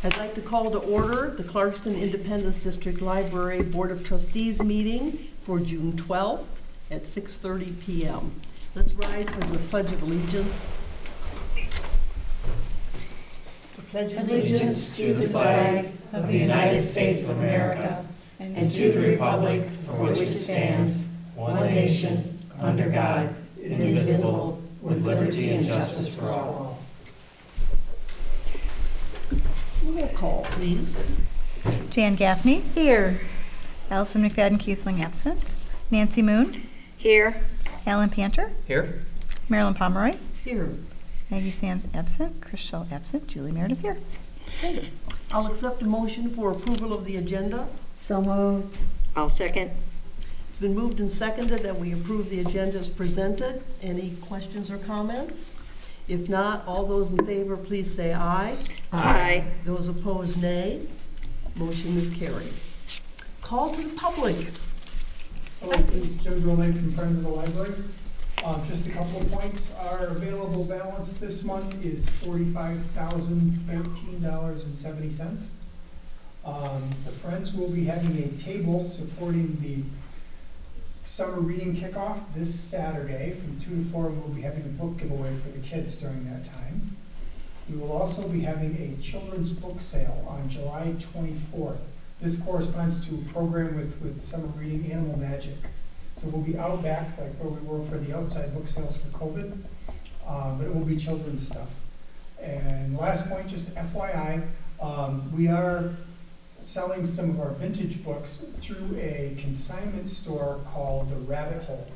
I'd like to call to order the Clarkston Independence District Library Board of Trustees meeting for June 12th at 6:30 p.m. Let's rise for the Pledge of Allegiance. Pledge Allegiance to the flag of the United States of America and to the republic for which it stands, one nation, under God, indivisible, with liberty and justice for all. Roll call, please. Jan Gaffney. Here. Allison McFadden Kiesling absent. Nancy Moon. Here. Alan Panter. Here. Marilyn Pomeroy. Here. Maggie Sands absent. Chris Schull absent. Julie Meredith here. Okay. I'll accept a motion for approval of the agenda. So moved. I'll second. It's been moved and seconded that we approve the agenda as presented. Any questions or comments? If not, all those in favor, please say aye. Aye. Those opposed, nay. Motion is carried. Call to the public. Hello, this is Joe Lake from Friends of the Library. Just a couple of points. Our available balance this month is $45,013.70. The Friends will be having a table supporting the summer reading kickoff this Saturday from 2 to 4. We'll be having a book giveaway for the kids during that time. We will also be having a children's book sale on July 24th. This corresponds to a program with summer reading, Animal Magic. So we'll be out back like where we were for the outside book sales for COVID, but it will be children's stuff. And last point, just FYI, we are selling some of our vintage books through a consignment store called the Rabbit Hole.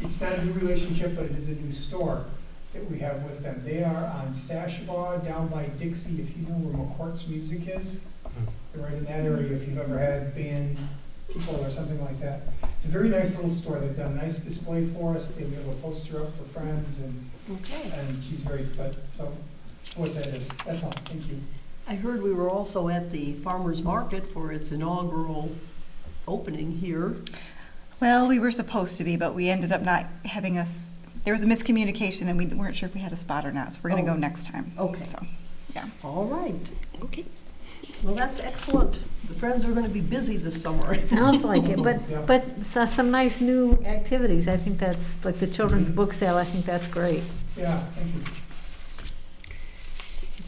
It's not a new relationship, but it is a new store that we have with them. They are on Sashabaw down by Dixie, if you know where McCourt's Music is. They're right in that area if you've ever had band people or something like that. It's a very nice little store. They've done a nice display for us. They have a poster up for Friends, and she's very, but so what that is. That's all. Thank you. I heard we were also at the farmer's market for its inaugural opening here. Well, we were supposed to be, but we ended up not having us. There was a miscommunication, and we weren't sure if we had a spot or not. So we're going to go next time. Okay. So, yeah. All right. Okay. Well, that's excellent. The Friends are going to be busy this summer. Sounds like it, Yeah. but some nice new activities. I think that's, like the children's book sale, I think that's great. Yeah, thank you.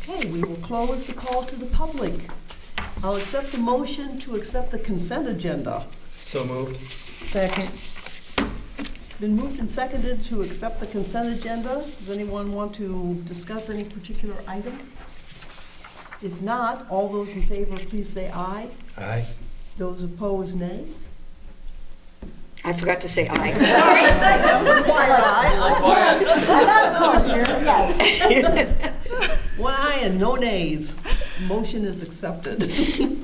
Okay, we will close the call to the public. I'll accept the motion to accept the consent agenda. So moved. Second. It's been moved and seconded to accept the consent agenda. Does anyone want to discuss any particular item? If not, all those in favor, please say aye. Aye. Those opposed, nay. I forgot to say aye. One aye and no nays. Motion is accepted. Okay.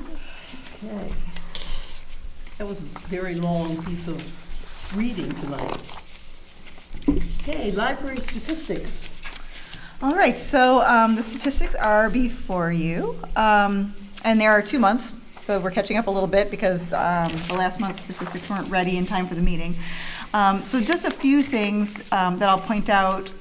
That was a very long piece of reading tonight. Okay, library statistics. All right, so the statistics are before you, and there are 2 months, so we're catching up a little bit because the last month's statistics weren't ready in time for the meeting. So just a few things that I'll point out.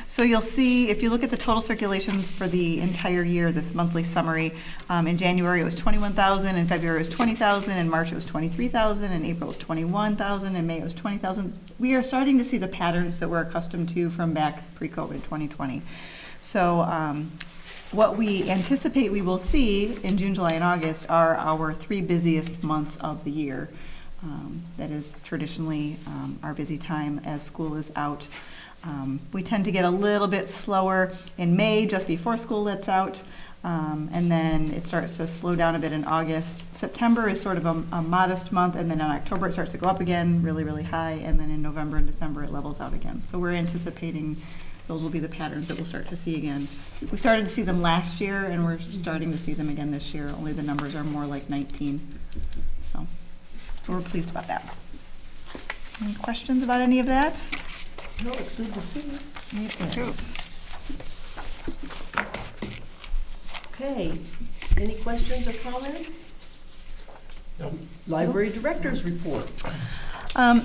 So you'll see, if you look at the total circulations for the entire year, this monthly summary, in January it was 21,000, in February it was 20,000, in March it was 23,000, in April it was 21,000, in May it was 20,000. We are starting to see the patterns that we're accustomed to from back pre-COVID 2020. So what we anticipate we will see in June, July, and August are our 3 busiest months of the year. That is traditionally our busy time as school is out. We tend to get a little bit slower in May, just before school lets out, and then it starts to slow down a bit in August. September is sort of a modest month, and then in October it starts to go up again, really, really high, and then in November and December it levels out again. So we're anticipating those will be the patterns that we'll start to see again. We started to see them last year, and we're starting to see them again this year, only the numbers are more like 19. So we're pleased about that. Any questions about any of that? No, it's good to see. It is. Okay, any questions or comments? Nope. Library director's report.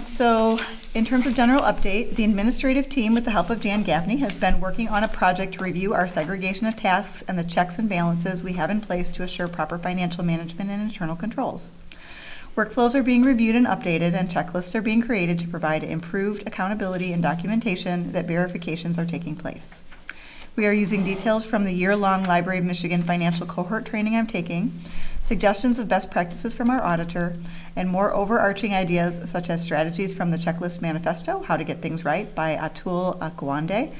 So in terms of general update, the administrative team, with the help of Jan Gaffney, has been working on a project to review our segregation of tasks and the checks and balances we have in place to assure proper financial management and internal controls. Workflows are being reviewed and updated, and checklists are being created to provide improved accountability and documentation that verifications are taking place. We are using details from the year-long Library of Michigan financial cohort training I'm taking, suggestions of best practices from our auditor, and more overarching ideas such as strategies from the Checklist Manifesto, How to Get Things Right by Atul Gawande,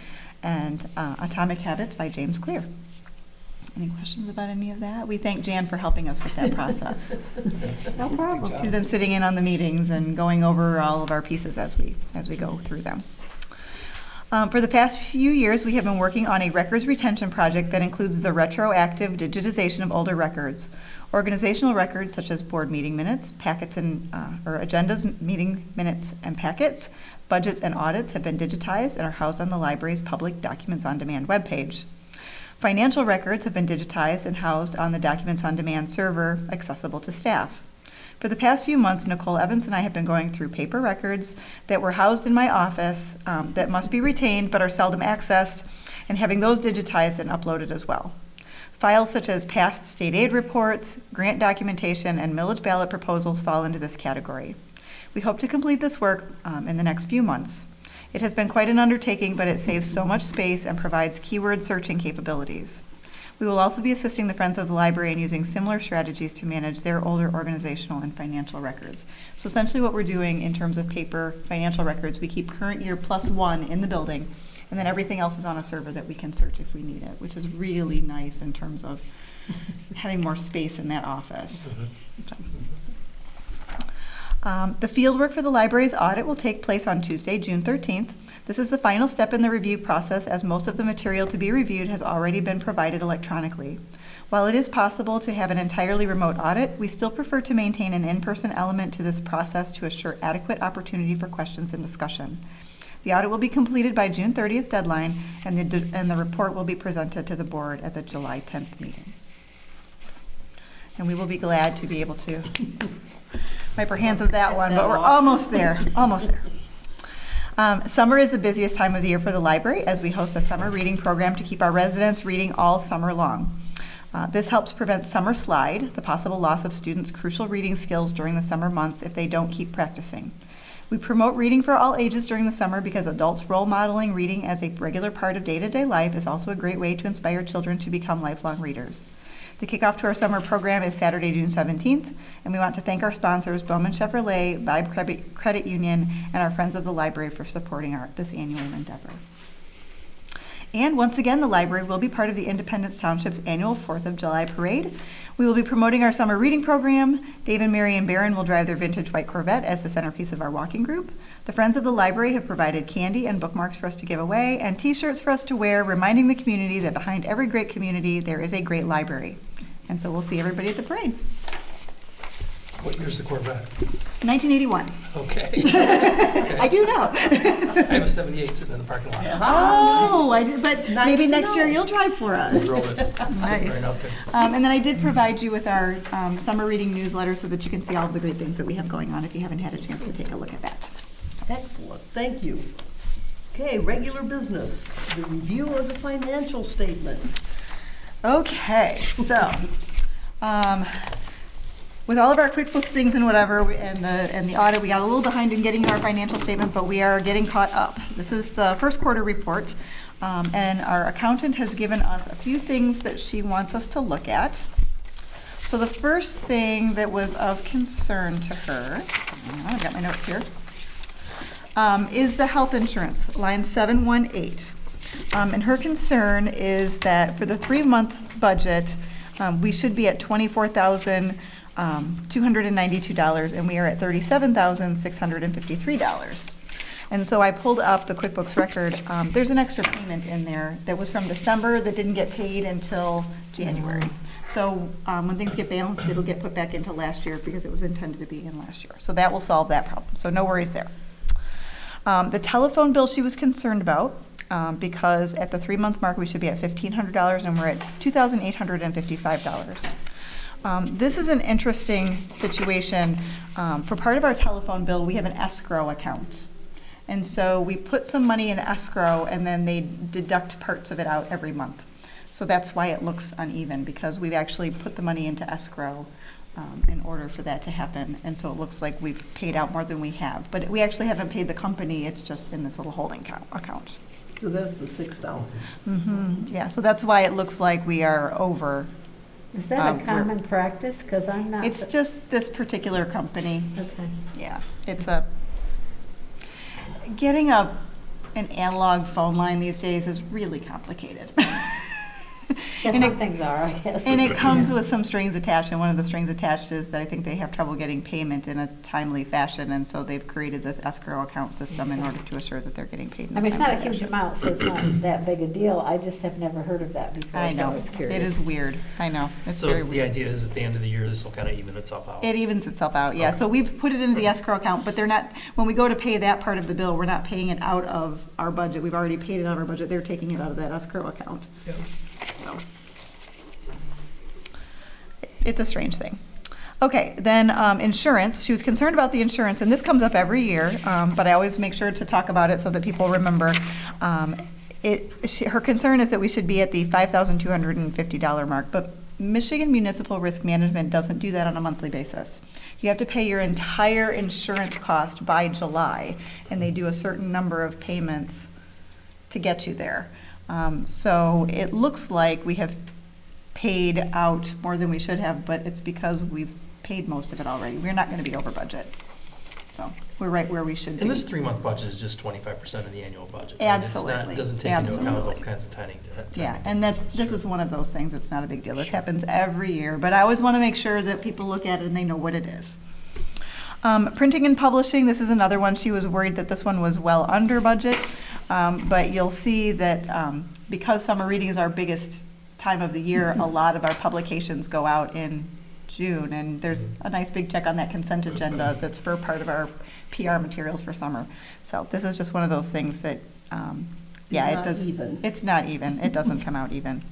and Atomic Habits by James Clear. Any questions about any of that? We thank Jan for helping us with that process. No problem. She's been sitting in on the meetings and going over all of our pieces as we go through them. For the past few years, we have been working on a records retention project that includes the retroactive digitization of older records. Organizational records such as board meeting minutes, packets and or agendas, meeting minutes and packets, budgets and audits have been digitized and are housed on the library's public Documents on Demand webpage. Financial records have been digitized and housed on the Documents on Demand server accessible to staff. For the past few months, Nicole Evans and I have been going through paper records that were housed in my office that must be retained but are seldom accessed, and having those digitized and uploaded as well. Files such as past state aid reports, grant documentation, and millage ballot proposals fall into this category. We hope to complete this work in the next few months. It has been quite an undertaking, but it saves so much space and provides keyword searching capabilities. We will also be assisting the Friends of the Library in using similar strategies to manage their older organizational and financial records. So essentially what we're doing in terms of paper financial records, we keep current year +1 in the building, and then everything else is on a server that we can search if we need it, which is really nice in terms of having more space in that office. The fieldwork for the library's audit will take place on Tuesday, June 13th. This is the final step in the review process, as most of the material to be reviewed has already been provided electronically. While it is possible to have an entirely remote audit, we still prefer to maintain an in-person element to this process to assure adequate opportunity for questions and discussion. The audit will be completed by June 30th deadline, and the report will be presented to the board at the July 10th meeting. And we will be glad to be able to wipe our hands of that one, but we're almost there, almost there. Summer is the busiest time of the year for the library, as we host a summer reading program to keep our residents reading all summer long. This helps prevent summer slide, the possible loss of students' crucial reading skills during the summer months if they don't keep practicing. We promote reading for all ages during the summer because adults role modeling reading as a regular part of day-to-day life is also a great way to inspire children to become lifelong readers. The kickoff to our summer program is Saturday, June 17th, and we want to thank our sponsors, Bowman Chevrolet, Vibe Credit Union, and our Friends of the Library for supporting this annual endeavor. And once again, the library will be part of the Independence Township's annual 4th of July parade. We will be promoting our summer reading program. Dave and Mary and Barron will drive their vintage white Corvette as the centerpiece of our walking group. The Friends of the Library have provided candy and bookmarks for us to give away and t-shirts for us to wear, reminding the community that behind every great community, there is a great library. And so we'll see everybody at the parade. What year's the Corvette? 1981. Okay. I do know. I have a 78 sitting in the parking lot. Oh, I did, but Nice maybe to next year know. you'll drive for us. Drove it. Sitting Nice. right out there. And then I did provide you with our summer reading newsletter so that you can see all of the great things that we have going on if you haven't had a chance to take a look at that. Excellent, thank you. Okay, regular business, the review of the financial statement. Okay, so with all of our QuickBooks things and whatever, and the audit, we got a little behind in getting our financial statement, but we are getting caught up. This is the first quarter report, and our accountant has given us a few things that she wants us to look at. So the first thing that was of concern to her, I've got my notes here, is the health insurance, line 718. And her concern is that for the 3-month budget, we should be at $24,292, and we are at $37,653. And so I pulled up the QuickBooks record. There's an extra payment in there that was from December that didn't get paid until January. So when things get balanced, it'll get put back into last year because it was intended to be in last year. So that will solve that problem. So no worries there. The telephone bill she was concerned about, because at the 3-month mark we should be at $1,500 and we're at $2,855. This is an interesting situation. For part of our telephone bill, we have an escrow account. And so we put some money in escrow, and then they deduct parts of it out every month. So that's why it looks uneven, because we've actually put the money into escrow in order for that to happen. And so it looks like we've paid out more than we have. But we actually haven't paid the company, it's just in this little holding account. So that's the 6,000. Yeah, so that's why it looks like we are over. Is that a we're- common practice? Because I'm not. It's just this particular company. Okay. Yeah, getting an analog phone line these days is really complicated. Yeah, And some it- things are, I guess. And it comes with some strings attached, and one of the strings attached is that I think they have trouble getting payment in a timely fashion, and so they've created this escrow account system in order to assure that they're getting paid in I a mean, it's not a timely huge fashion. amount, so it's not that big a deal. I just have never heard of that before, I so I know, was curious. it is weird, I know, it's So very the weird. idea is at the end of the year, this will kind of even itself out. It evens itself out, yeah. Okay. So we've put it into the escrow account, but they're not, when we go to pay that part of the bill, we're not paying it out of our budget. We've already paid it out of our budget. They're taking it out of that escrow account. Yeah. So it's a strange thing. Okay, then insurance. She was concerned about the insurance, and this comes up every year, but I always make sure to talk about it so that people remember. Her concern is that we should be at the $5,250 mark, but Michigan Municipal Risk Management doesn't do that on a monthly basis. You have to pay your entire insurance cost by July, and they do a certain number of payments to get you there. So it looks like we have paid out more than we should have, but it's because we've paid most of it already. We're not going to be over budget. So we're right where we should be. And this 3-month budget is just 25% of the annual budget. right? Absolutely. It doesn't take into account Absolutely. those kinds of tiny. Yeah, and this is one of those things that's not a big deal. This happens every year, but I always want to make sure that people look at it and they know what it is. Printing and publishing, this is another one. She was worried that this one was well under budget, but you'll see that because summer reading is our biggest time of the year, a lot of our publications go out in June, and there's a nice big check on that consent agenda that's for part of our PR materials for summer. So this is just one of those things that, yeah, It's it not does. even. It's not even. It doesn't come out even.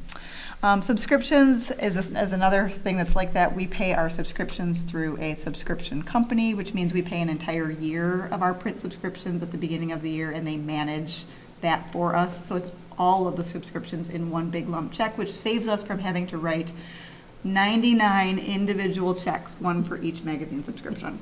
Subscriptions is another thing that's like that. We pay our subscriptions through a subscription company, which means we pay an entire year of our print subscriptions at the beginning of the year, and they manage that for us. So it's all of the subscriptions in one big lump check, which saves us from having to write 99 individual checks, one for each magazine subscription.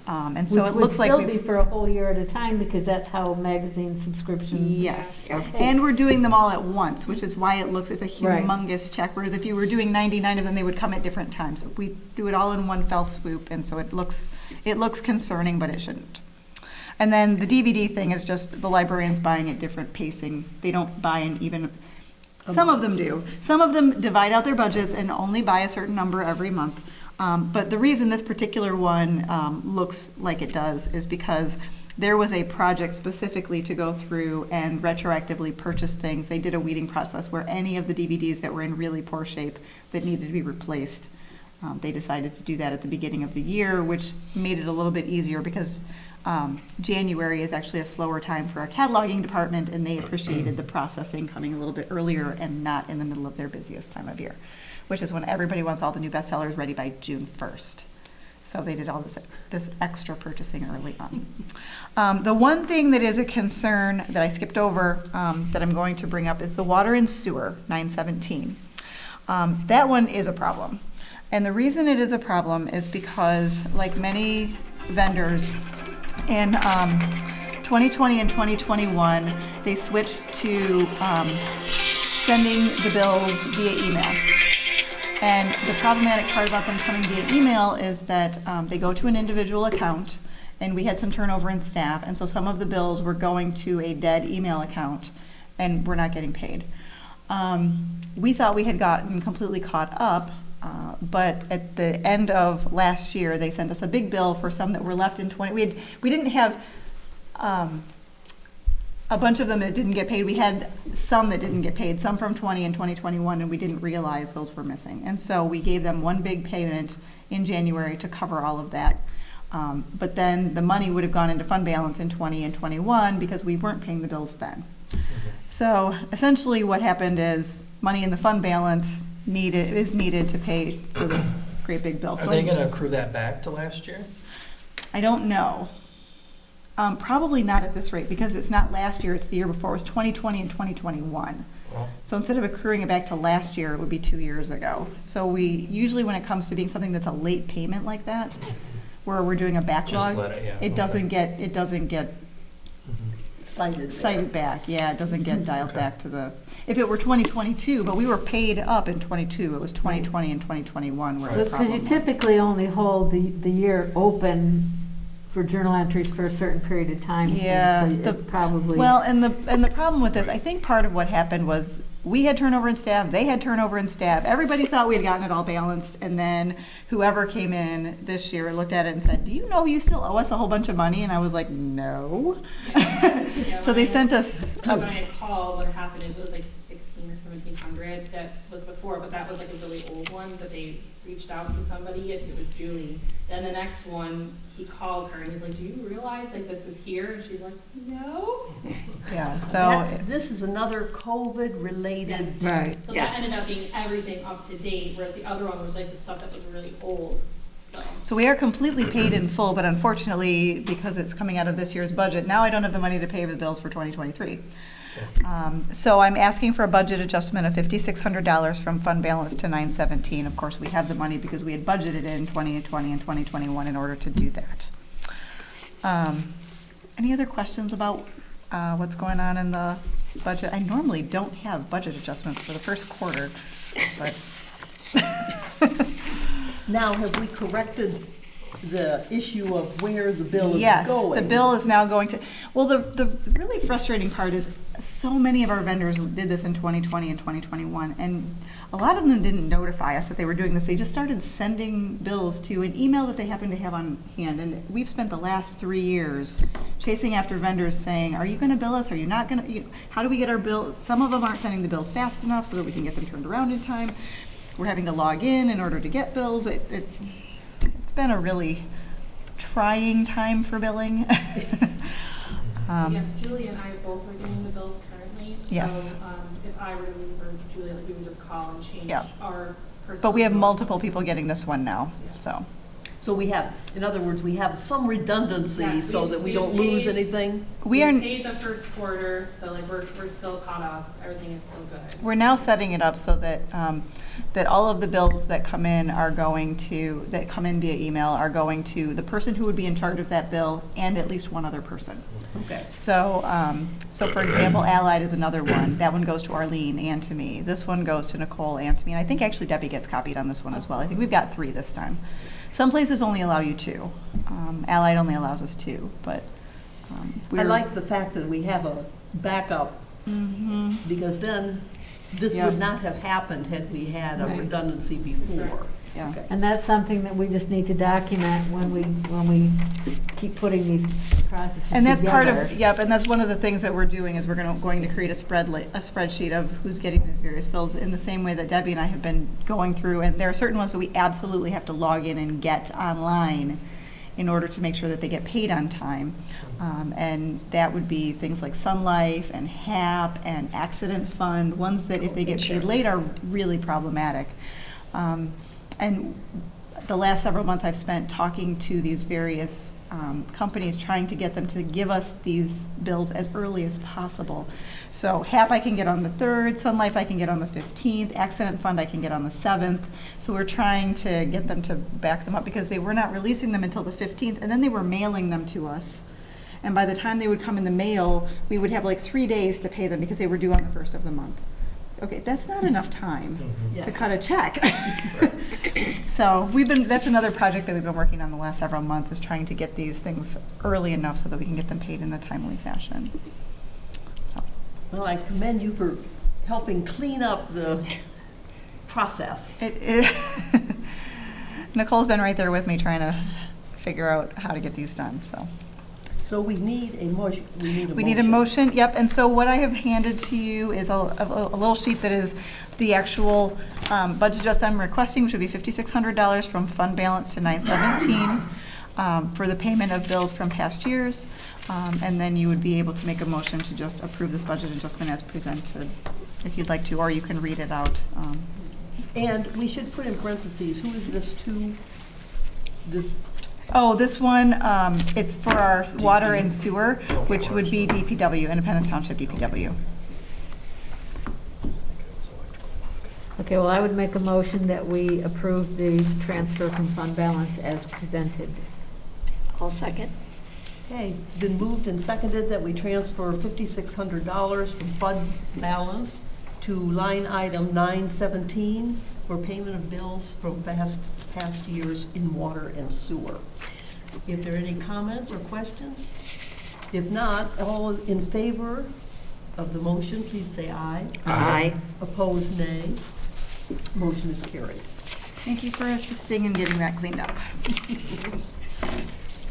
And so it looks like Which would still be for a whole year at a time, because that's how magazine subscriptions. Yes, are paid. and we're doing them all at once, which is why it looks, it's a Right. humongous check, whereas if you were doing 99 of them, they would come at different times. We do it all in one fell swoop, and so it looks concerning, but it shouldn't. And then the DVD thing is just the librarians buying at different pacing. They don't buy in even, some of them do. Some of them divide out their budgets and only buy a certain number every month. But the reason this particular one looks like it does is because there was a project specifically to go through and retroactively purchase things. They did a weeding process where any of the DVDs that were in really poor shape that needed to be replaced, they decided to do that at the beginning of the year, which made it a little bit easier because January is actually a slower time for our cataloging department, and they appreciated the processing coming a little bit earlier and not in the middle of their busiest time of year, which is when everybody wants all the new bestsellers ready by June 1st. So they did all this extra purchasing early on. The one thing that is a concern that I skipped over that I'm going to bring up is the water and sewer, 917. That one is a problem. And the reason it is a problem is because, like many vendors, in 2020 and 2021, they switched to sending the bills via email. And the problematic part about them coming via email is that they go to an individual account, and we had some turnover in staff, and so some of the bills were going to a dead email account, and we're not getting paid. We thought we had gotten completely caught up, but at the end of last year, they sent us a big bill for some that were left in 20. We didn't have a bunch of them that didn't get paid. We had some that didn't get paid, some from 20 and 2021, and we didn't realize those were missing. And so we gave them one big payment in January to cover all of that. But then the money would have gone into fund balance in 20 and 21 because we weren't paying the bills then. So essentially what happened is money in the fund balance needed to pay for this great big bill. Are So they gonna accrue that back to last year? I don't know. Probably not at this rate, because it's not last year, it's the year before. It was 2020 and 2021. Well, So instead of accruing it back to last year, it would be 2 years ago. So we, usually when it comes to being something that's a late payment like that, where we're doing a backlog, let it, yeah, it okay. doesn't get Mhm. cited back. Yeah, it doesn't get dialed Okay. back to the, if it were 2022, but we were paid up in 22, it was 2020 and 2021 where the Because problem you was. typically only hold the year open for journal entries for a certain period of time. Yeah, So the- it probably. Well, and the problem with this, I think part of what happened was, we had turnover in staff, they had turnover in staff, everybody thought we had gotten it all balanced, and then whoever came in this year looked at it and said, do you know you still owe us a whole bunch of money? And I was like, no. Yeah, So when they I- sent us, When I called, what happened is it was like 16 or 1700 that was before, but that was like a really old one that they reached out to somebody, and it was Julie. Then the next one, he called her and he's like, do you realize like this is here? And she's like, no. yeah, so, This is another COVID-related. Yes. Right. So Yes. that ended up being everything up to date, whereas the other one was like the stuff that was really old, so. so we are completely paid in full, but unfortunately, because it's coming out of this year's budget, now I don't have the money to pay the bills for 2023. So I'm asking for a budget adjustment of $5,600 from fund balance to 917. Of course, we have the money because we had budgeted in 2020 and 2021 in order to do that. Any other questions about what's going on in the budget? I normally don't have budget adjustments for the first quarter, but Now, have we corrected the issue of where the bill is yes, going? the bill is now going to, well, the really frustrating part is so many of our vendors did this in 2020 and 2021, and a lot of them didn't notify us that they were doing this. They just started sending bills to an email that they happened to have on hand, and we've spent the last 3 years chasing after vendors saying, are you going to bill us? Are you not going to? How do we get our bills? Some of them aren't sending the bills fast enough so that we can get them turned around in time. We're having to log in order to get bills. It's been a really trying time for billing. Yes, Julie and I both are doing the bills currently. Yes. So if I were to leave or Julie, like we would just call and change Yeah. our personal. But we have bills. multiple people getting this one now, Yes. so. So we have, in other words, we have some redundancy Yes, so we- that we we don't lose paid- anything? We are, paid the first quarter, so like we're still caught up. Everything is still good. we're now setting it up so that, that all of the bills that come in are going to, that come in via email are going to the person who would be in charge of that bill and at least one other person. Okay. So, so for example, Allied is another one. That one goes to Arlene and to me. This one goes to Nicole and to me. And I think actually Debbie gets copied on this one as well. I think we've got 3 this time. Some places only allow you 2. Allied only allows us 2, but I we're. like the fact that we have a backup, Mhm. because then this Yeah. would not have happened had we had a Right. redundancy before. Yeah. Okay. And that's something that we just need to document when we keep putting these processes together. And that's part of, yep, and that's one of the things that we're doing is we're going to create a spreadsheet of who's getting these various bills in the same way that Debbie and I have been going through. And there are certain ones that we absolutely have to log in and get online in order to make sure that they get paid on time. And that would be things like Sun Life and HAP and Accident Fund, ones that if they get paid late are really problematic. And the last several months I've spent talking to these various companies, trying to get them to give us these bills as early as possible. So HAP I can get on the 3rd, Sun Life I can get on the 15th, Accident Fund I can get on the 7th. So we're trying to get them to back them up because they were not releasing them until the 15th, and then they were mailing them to us. And by the time they would come in the mail, we would have like 3 days to pay them because they were due on the 1st of the month. Okay, that's not enough time Yeah. to cut a check. So that's another project that we've been working on the last several months, is trying to get these things early enough so that we can get them paid in a timely fashion. So, Well, I commend you for helping clean up the process. Nicole's been right there with me trying to figure out how to get these done, so. So we need a motion. We need a motion, yep, and so what I have handed to you is a little sheet that is the actual budget adjustment I'm requesting, which would be $5,600 from fund balance to 917 for the payment of bills from past years, and then you would be able to make a motion to just approve this budget adjustment as presented, if you'd like to, or you can read it out And we should put in parentheses, who is this to? This, Oh, this one, it's for our water and sewer, which would be DPW, Independence Township DPW. Okay, well, I would make a motion that we approve the transfer from fund balance as presented. I'll second. okay, it's been moved and seconded that we transfer $5,600 from fund balance to line item 917 for payment of bills from past years in water and sewer. If there are any comments or questions? If not, all in favor of the motion, please say aye. Aye. Opposed, nay. Motion is carried. Thank you for assisting in getting that cleaned up.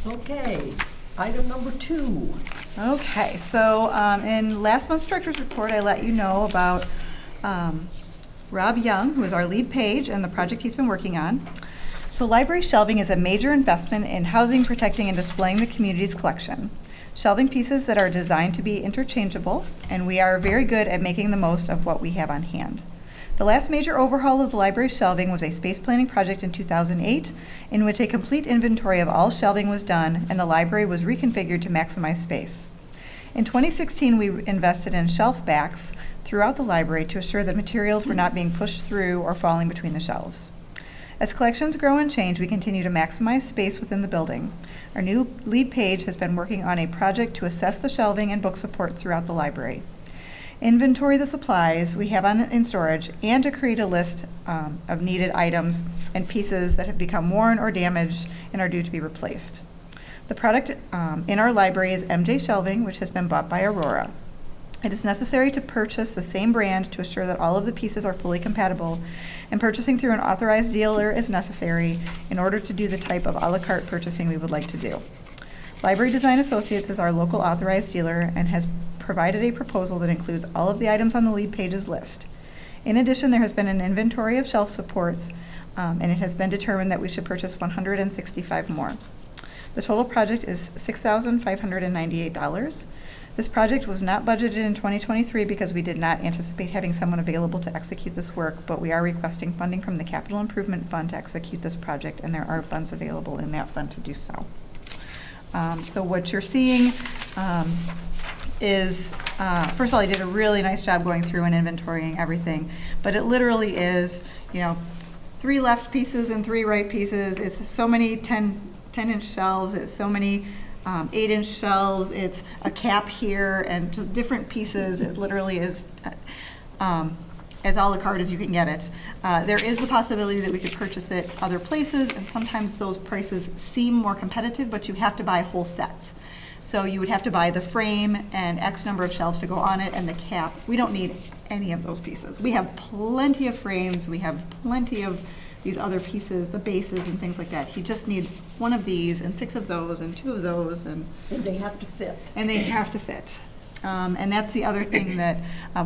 Okay, item number 2. Okay, so in last month's director's report, I let you know about Rob Young, who is our lead page, and the project he's been working on. So library shelving is a major investment in housing, protecting, and displaying the community's collection. Shelving pieces that are designed to be interchangeable, and we are very good at making the most of what we have on hand. The last major overhaul of the library shelving was a space planning project in 2008, in which a complete inventory of all shelving was done, and the library was reconfigured to maximize space. In 2016, we invested in shelf backs throughout the library to assure that materials were not being pushed through or falling between the shelves. As collections grow and change, we continue to maximize space within the building. Our new lead page has been working on a project to assess the shelving and book supports throughout the library, inventory the supplies we have in storage, and to create a list of needed items and pieces that have become worn or damaged and are due to be replaced. The product in our library is MJ Shelving, which has been bought by Aurora. It is necessary to purchase the same brand to assure that all of the pieces are fully compatible, and purchasing through an authorized dealer is necessary in order to do the type of a la carte purchasing we would like to do. Library Design Associates is our local authorized dealer and has provided a proposal that includes all of the items on the lead page's list. In addition, there has been an inventory of shelf supports, and it has been determined that we should purchase 165 more. The total project is $6,598. This project was not budgeted in 2023 because we did not anticipate having someone available to execute this work, but we are requesting funding from the Capital Improvement Fund to execute this project, and there are funds available in that fund to do so. So what you're seeing is, first of all, he did a really nice job going through and inventorying everything, but it literally is, 3 left pieces and 3 right pieces. It's so many 10-inch shelves, it's so many 8-inch shelves, it's a cap here, and just different pieces. It literally is as a la carte as you can get it. There is the possibility that we could purchase it other places, and sometimes those prices seem more competitive, but you have to buy whole sets. So you would have to buy the frame and X number of shelves to go on it, and the cap. We don't need any of those pieces. We have plenty of frames, we have plenty of these other pieces, the bases and things like that. He just needs 1 of these and 6 of those and 2 of those, and And they have to fit. And they have to fit. And that's the other thing that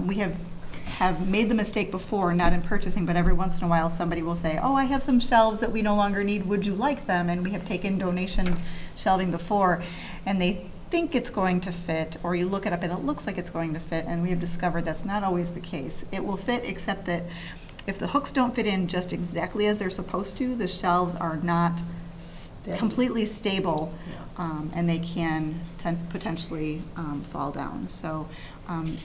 we have made the mistake before, not in purchasing, but every once in a while somebody will say, oh, I have some shelves that we no longer need, would you like them? And we have taken donation shelving before, and they think it's going to fit, or you look it up and it looks like it's going to fit, and we have discovered that's not always the case. It will fit, except that if the hooks don't fit in just exactly as they're supposed to, the shelves are not completely stable, and they can potentially fall down. So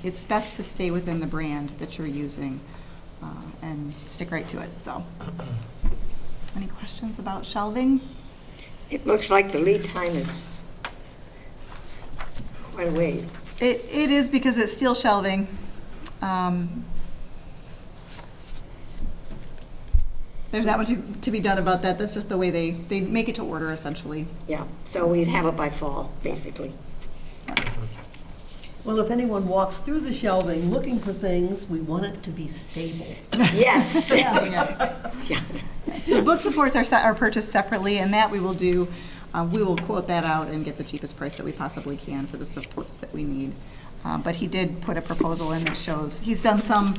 it's best to stay within the brand that you're using and stick right to it. So, any questions about shelving? It looks like the lead time is quite a ways. It is, because it's steel shelving. There's not much to be done about that. That's just the way they make it to order, essentially. Yeah, so we'd have it by fall, basically. Well, if anyone walks through the shelving looking for things, we want it to be stable. Yes. Yes. Yeah. The book supports are purchased separately, and that we will do. We will quote that out and get the cheapest price that we possibly can for the supports that we need. But he did put a proposal in that shows, he's done some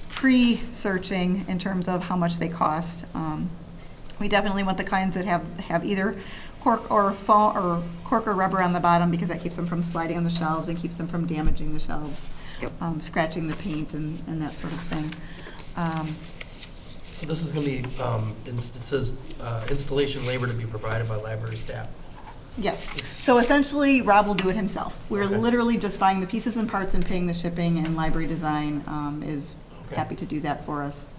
pre-searching in terms of how much they cost. We definitely want the kinds that have either cork or foam, or cork or rubber on the bottom, because that keeps them from sliding on the shelves and keeps them from damaging the shelves, Yep. scratching the paint and that sort of thing. So this is going to be, it says installation labor to be provided by library staff. Yes. So essentially, Rob will do it himself. We're Okay. literally just buying the pieces and parts and paying the shipping, and Library Design is Okay. happy to do that for us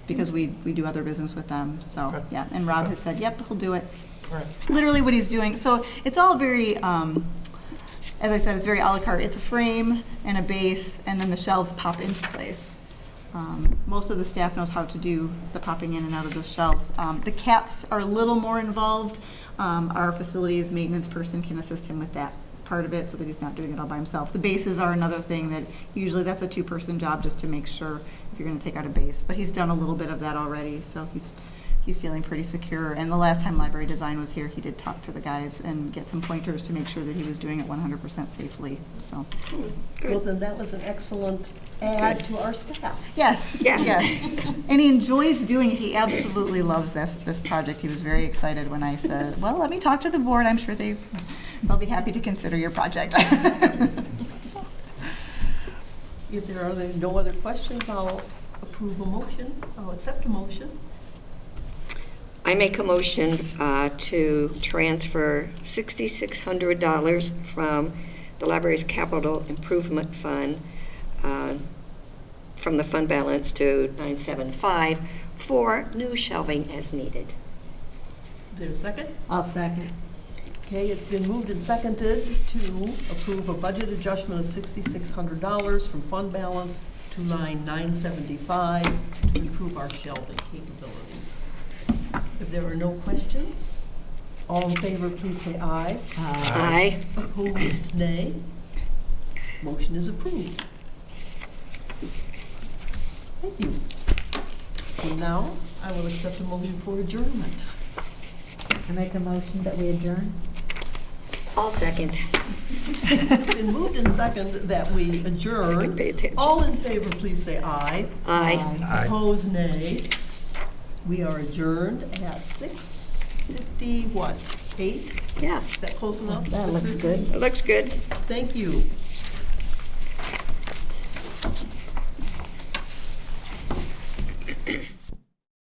because we do other business with them. So, Okay. yeah, and Rob Okay. has said, yep, he'll do it. All right. Literally what he's doing. So it's all very, as I said, it's very à la carte. It's a frame and a base, and then the shelves pop into place. Most of the staff knows how to do the popping in and out of the shelves. The caps are a little more involved. Our facilities maintenance person can assist him with that part of it so that he's not doing it all by himself. The bases are another thing that usually that's a two-person job just to make sure if you're going to take out a base. But he's done a little bit of that already, so he's feeling pretty secure. And the last time Library Design was here, he did talk to the guys and get some pointers to make sure that he was doing it 100% safely. So, Well, then that was an excellent add to our staff. yes, Yes. yes. And he enjoys doing it. He absolutely loves this project. He was very excited when I said, well, let me talk to the board. I'm sure they'll be happy to consider your project. So, If there are no other questions, I'll approve a motion. I'll accept a motion. I make a motion to transfer $6,600 from the library's capital improvement fund, from the fund balance to 975 for new shelving as needed. Is there a second? I'll second. Okay, it's been moved and seconded to approve a budget adjustment of $6,600 from fund balance to line 975 to improve our shelving capabilities. If there are no questions, all in favor, please say aye. Aye. Opposed, nay. Motion is approved. Thank you. And now, I will accept a motion for adjournment. I make a motion that we adjourn? All second. It's been moved and seconded that we adjourn. Pay attention. All in favor, please say aye. Aye. Aye. Opposed, nay. We are adjourned at 6:50, what, 8? Yeah, Is that close enough? That looks good. it looks good. Thank you.